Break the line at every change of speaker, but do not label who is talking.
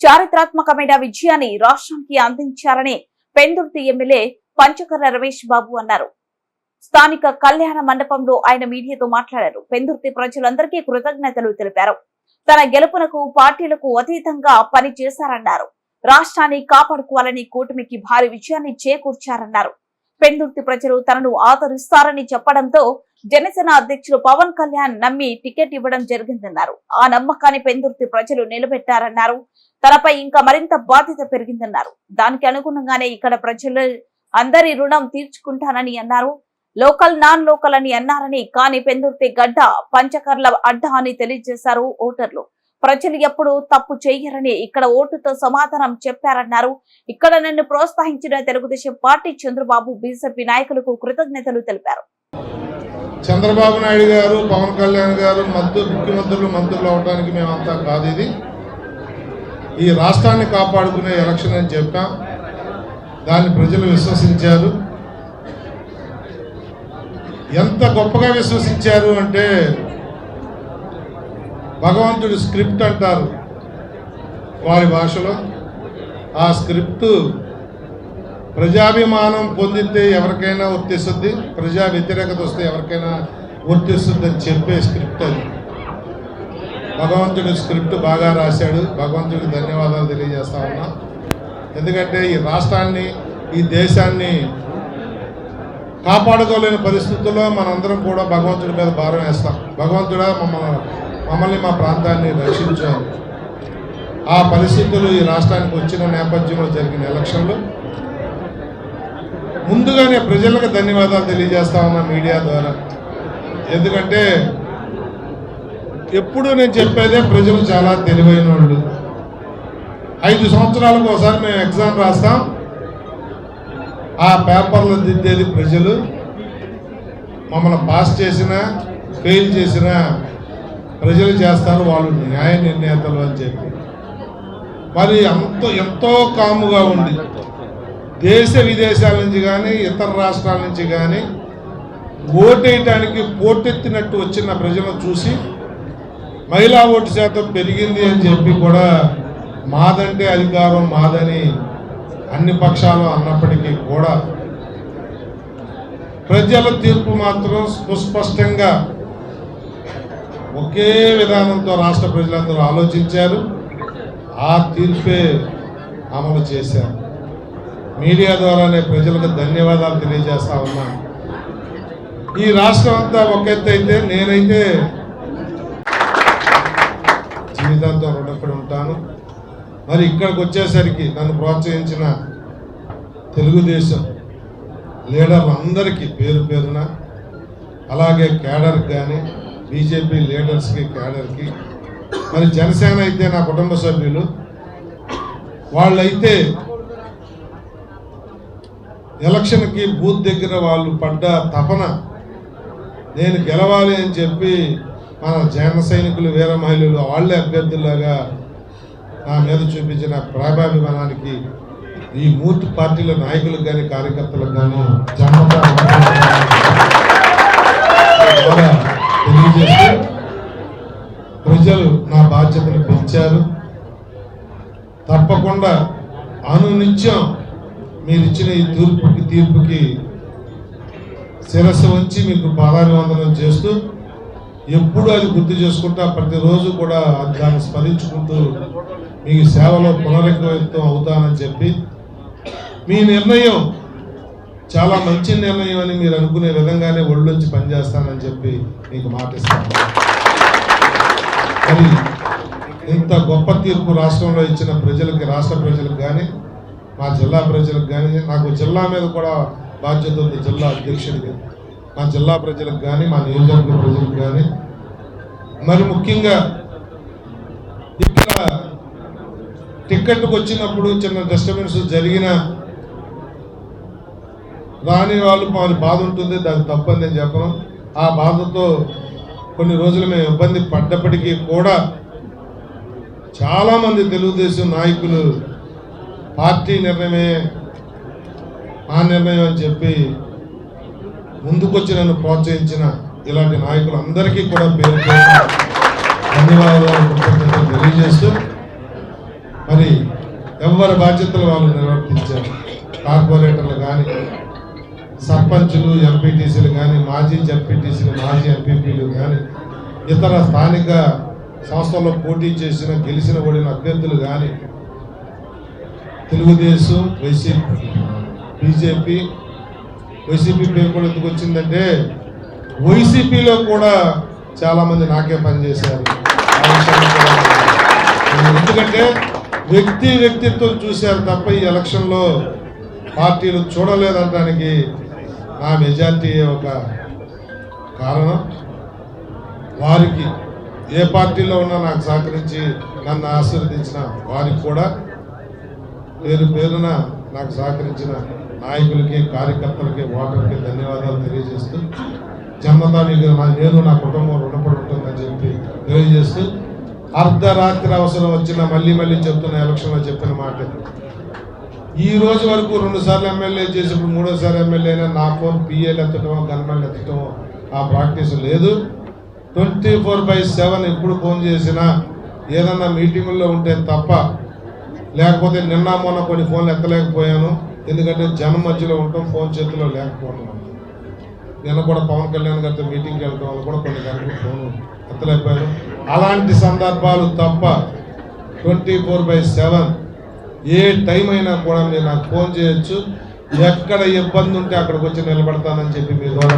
చారిత్రాత్మకమైన విజయాన్ని రాష్ట్రానికి అందించారని పెందుర్తి ఎమ్మెల్యే పంచకర్ల రమేష్ బాబు అన్నారు. స్థానిక కళ్యాణ మండపంలో ఆయన మీడియాతో మాట్లాడారు. పెందుర్తి ప్రజలందరికీ కృతజ్ఞతలు తెలిపారు. తన గెలుపునకు పార్టీలకు అతీతంగా పని చేశారన్నారు. రాష్ట్రాన్ని కాపాడుకోవాలని కూటమికి భారీ విజయాన్ని చేకూర్చారన్నారు. పెందుర్తి ప్రజలు తనను ఆదరిస్తారని చెప్పడంతో జనసేన అధ్యక్షులు పవన్ కళ్యాణ్ నమ్మి టికెట్ ఇవ్వడం జరిగిందన్నారు. ఆ నమ్మకాన్ని పెందుర్తి ప్రజలు నిలబెట్టారన్నారు. తనపై ఇంకా మరింత బాధ్యత పెరిగిందన్నారు. దానికి అనుగుణంగానే ఇక్కడ ప్రజలు అందరి రుణం తీర్చుకుంటానని అన్నారు. లోకల్ నాన్ లోకల్ అని అన్నారని, కానీ పెందుర్తి గడ్డ పంచకర్ల అడ్డ అని తెలియజేశారు ఓటర్లు. ప్రజలు ఎప్పుడు తప్పు చేయరని ఇక్కడ ఓటుతో సమాధానం చెప్పారన్నారు. ఇక్కడ నన్ను ప్రోత్సహించిన తెలుగుదేశం పార్టీ చంద్రబాబు, బీజేపీ నాయకులకు కృతజ్ఞతలు తెలిపారు.
చంద్రబాబు నాయుడు గారు, పవన్ కళ్యాణ్ గారు ముఖ్యమంత్రులు మంత్రులు అవడానికి మేమంతా కాదు. ఇది ఈ రాష్ట్రాన్ని కాపాడుకునే ఎలక్షన్ అని చెప్పాం. దాన్ని ప్రజలు విశ్వసించారు. ఎంత గొప్పగా విశ్వసించారు అంటే, భగవంతుడి స్క్రిప్ట్ అంటారు వారి భాషలో. ఆ స్క్రిప్ట్ ప్రజాభిమానం పొందితే ఎవరికైనా వర్తిస్తుంది, ప్రజా వ్యతిరేకత వస్తే ఎవరికైనా వర్తిస్తుంది అని చెప్పే స్క్రిప్ట్ అది. భగవంతుడి స్క్రిప్ట్ బాగా రాశాడు. భగవంతుడికి ధన్యవాదాలు తెలియజేస్తా ఉన్నా. ఎందుకంటే ఈ రాష్ట్రాన్ని, ఈ దేశాన్ని కాపాడుకోలేని పరిస్థితుల్లో మనందరం కూడా భగవంతుడి మీద భారం వేస్తాం. భగవంతుడా మమ్మల్ని మా ప్రాంతాన్ని రక్షించాలి. ఆ పరిస్థితులు ఈ రాష్ట్రానికి వచ్చిన నేపథ్యంలో జరిగిన ఎలక్షన్లు ముందుగానే ప్రజలకు ధన్యవాదాలు తెలియజేస్తా ఉన్నా మీడియా ద్వారా. ఎందుకంటే ఎప్పుడు నేను చెప్పేదే, ప్రజలు చాలా తెలివైన వాళ్ళు. 5 సంవత్సరాలకు ఒకసారి మేము ఎగ్జామ్ రాస్తాం. ఆ పేపర్లు దిద్దేది ప్రజలు. మమ్మల్ని పాస్ చేసినా ఫెయిల్ చేసినా ప్రజలు చేస్తారు, వాళ్ళు న్యాయ నిర్ణేతలు అని చెప్పి. మరి ఎంతో కాముగా ఉండి దేశ విదేశాల నుంచి కానీ ఇతర రాష్ట్రాల నుంచి కానీ ఓటేయటానికి పోటెత్తినట్టు వచ్చిన ప్రజలను చూసి మహిళా ఓటు శాతం పెరిగింది అని చెప్పి కూడా మాదంటే అధికారం మాదని అన్ని పక్షాలు అన్నప్పటికీ కూడా ప్రజల తీర్పు మాత్రం సుస్పష్టంగా ఒకే విధానంతో రాష్ట్ర ప్రజలందరూ ఆలోచించారు. ఆ తీర్పే అమలు చేశారు. మీడియా ద్వారానే ప్రజలకు ధన్యవాదాలు తెలియజేస్తా ఉన్నాను. ఈ రాష్ట్రం అంతా ఒక ఎత్తు అయితే, నేనైతే జీవితాంతం రుణపడి ఉంటాను. మరి ఇక్కడికి వచ్చేసరికి నన్ను ప్రోత్సహించిన తెలుగుదేశం లీడర్లందరికీ పేరు పేరున, అలాగే క్యాడర్కి కానీ బీజేపీ లీడర్స్కి, క్యాడర్కి, మరి జనసేన అయితే నా కుటుంబ సభ్యులు, వాళ్ళైతే ఎలక్షన్కి బూత్ దగ్గర వాళ్ళు పడ్డ తపన, నేను గెలవాలి అని చెప్పి మన జన సైనికులు, వీర మహిళలు వాళ్ళే అభ్యర్థుల్లాగా నా మీద చూపించిన ప్రాభాభిమానానికి ఈ మూర్తి పార్టీల నాయకులకు కానీ కార్యకర్తలకు కానీ తెలియజేస్తూ ప్రజలు నా బాధ్యతను పెంచారు. తప్పకుండా అనునిత్యం మీరు ఇచ్చిన ఈ తీర్పుకి శిరస్సు వంచి మీకు పాదాభివందనం చేస్తూ, ఎప్పుడు అది గుర్తు చేసుకుంటా, ప్రతిరోజు కూడా దాన్ని స్మరించుకుంటూ మీ సేవలో పునరుద్ధరితం అవుతానని చెప్పి, మీ నిర్ణయం చాలా మంచి నిర్ణయం అని మీరు అనుకునే విధంగానే ఒళ్ళొంచి పనిచేస్తానని చెప్పి మీకు మాటిస్తాను. మరి ఇంత గొప్ప తీర్పు రాష్ట్రంలో ఇచ్చిన ప్రజలకి, రాష్ట్ర ప్రజలకు కానీ, మా జిల్లా ప్రజలకు కానీ, నాకు జిల్లా మీద కూడా బాధ్యత ఉంది, జిల్లా అధ్యక్షుడిగా. మా జిల్లా ప్రజలకు కానీ, మా నియోజకవర్గ ప్రజలకు కానీ, మరి ముఖ్యంగా ఇక్కడ టిక్కెట్కి వచ్చినప్పుడు చిన్న డిస్టర్బెన్స్ జరిగిన రాని వాళ్ళు వారి బాధ ఉంటుంది, దాన్ని తప్పని నేను చెప్పను. ఆ బాధతో కొన్ని రోజులు మేము ఇబ్బంది పడ్డప్పటికీ కూడా చాలామంది తెలుగుదేశం నాయకులు పార్టీ నిర్ణయమే మా నిర్ణయం అని చెప్పి ముందుకొచ్చి నన్ను ప్రోత్సహించిన ఇలాంటి నాయకులందరికీ కూడా పేరు ధన్యవాదాలు తెలియజేస్తూ, మరి ఎవరి బాధ్యతలు వాళ్ళు నిర్వర్తించారు. కార్పొరేటర్లు కానీ, సర్పంచులు, ఎంపీటీసీలు కానీ, మాజీ జడ్పీటీసీలు, మాజీ ఎంపీపీలు కానీ, ఇతర స్థానిక సంస్థల్లో పోటీ చేసిన గెలిచిన ఓడిన అభ్యర్థులు కానీ, తెలుగుదేశం, బీజేపీ, వైసీపీ పేరు కూడా ఎందుకు వచ్చిందంటే వైసీపీలో కూడా చాలామంది నాకే పనిచేశారు. ఎందుకంటే వ్యక్తిత్వం చూశారు తప్ప ఈ ఎలక్షన్లో పార్టీలు చూడలేదనడానికి నా మెజార్టీ ఒక కారణం. వారికి ఏ పార్టీలో ఉన్నా నాకు సహకరించి నన్ను ఆశీర్వదించిన వారికి కూడా పేరు పేరున నాకు సహకరించిన నాయకులకి, కార్యకర్తలకి, ఓటర్కి ధన్యవాదాలు తెలియజేస్తూ, జన్మతా మీకు నేను నా కుటుంబం రుణపడి ఉంటుందని చెప్పి తెలియజేస్తూ, అర్ధరాత్రి అవసరం వచ్చిన మళ్ళీ చెప్తున్న ఎలక్షన్లో చెప్పిన మాట, ఈ రోజు వరకు 2 సార్లు ఎమ్మెల్యే చేసినప్పుడు 3వ ఎమ్మెల్యే అయినా నా ఫోన్ పిఏలు ఎత్తటమో గన్మెన్లు ఎత్తటమో ఆ ప్రాక్టీస్ లేదు. 24/7 ఎప్పుడు ఫోన్ చేసినా ఏదన్నా మీటింగుల్లో ఉంటే తప్ప, లేకపోతే నిన్న మొన్న కొన్ని ఫోన్లు ఎత్తలేకపోయాను. ఎందుకంటే జనం మధ్యలో ఉంటాం, ఫోన్ చేతిలో లేకపోవడం. నిన్న కూడా పవన్ కళ్యాణ్ గారితో మీటింగ్కి వెళ్ళడం వల్ల కూడా కొన్ని గంటలు ఫోన్ ఎత్తలేకపోయాను. అలాంటి సందర్భాలు తప్ప 24/7 ఏ టైం అయినా కూడా మీరు నాకు ఫోన్ చేయొచ్చు. ఎక్కడ ఇబ్బంది ఉంటే అక్కడికి వచ్చి నిలబడతానని చెప్పి మీ ద్వారా